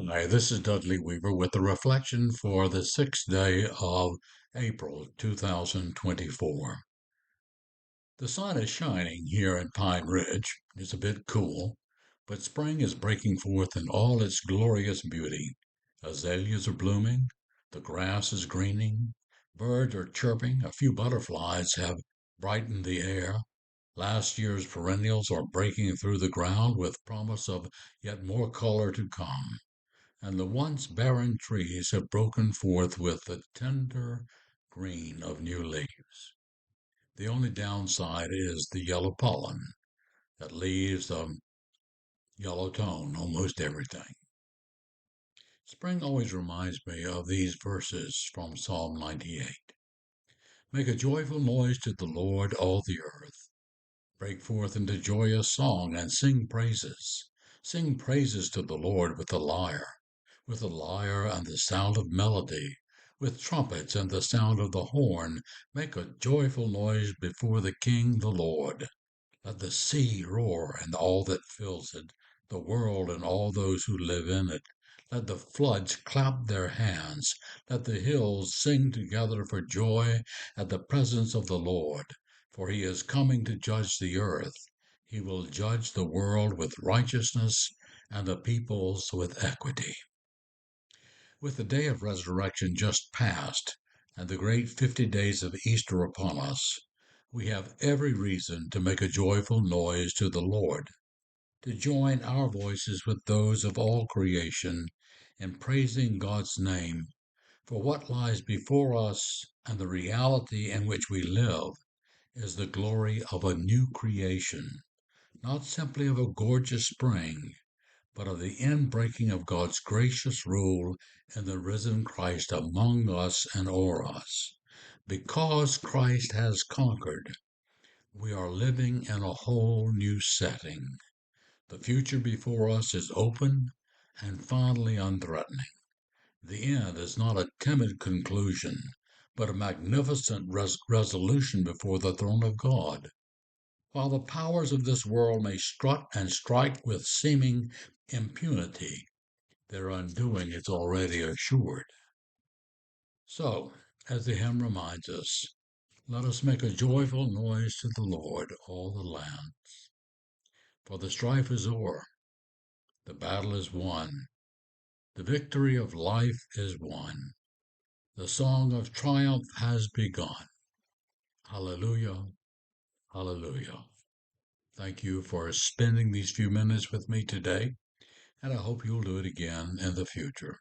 Hi, this is Dudley Weaver with the reflection for the 6th day of April 2024. The sun is shining here in Pine Ridge. It's a bit cool, but spring is breaking forth in all its glorious beauty. Azaleas are blooming, the grass is greening, birds are chirping, a few butterflies have brightened the air. Last year's perennials are breaking through the ground with promise of yet more color to come, and the once barren trees have broken forth with the tender green of new leaves. The only downside is the yellow pollen that leaves a yellow tone almost everything. Spring always reminds me of these verses from Psalm 98. Make a joyful noise to the Lord, all the earth. Break forth into joyous song and sing praises. Sing praises to the Lord with the lyre and the sound of melody, with trumpets and the sound of the horn. Make a joyful noise before the King, the Lord. Let the sea roar and all that fills it, the world and all those who live in it. Let the floods clap their hands. Let the hills sing together for joy at the presence of the Lord. For he is coming to judge the earth. He will judge the world with righteousness and the peoples with equity. With the day of resurrection just past and the great 50 days of Easter upon us, we have every reason to make a joyful noise to the Lord, to join our voices with those of all creation in praising God's name for what lies before us, and the reality in which we live is the glory of a new creation, not simply of a gorgeous spring, but of the inbreaking of God's gracious rule in the risen Christ among us and o'er us. Because Christ has conquered, we are living in a whole new setting. The future before us is open and finally unthreatening. The end is not a timid conclusion, but a magnificent resolution before the throne of God. While the powers of this world may strut and strike with seeming impunity, their undoing is already assured. So, as the hymn reminds us, let us make a joyful noise to the Lord, all the land. For the strife is o'er, the battle is won, the victory of life is won, the song of triumph has begun. Hallelujah, hallelujah. Thank you for spending these few minutes with me today, and I hope you'll do it again in the future.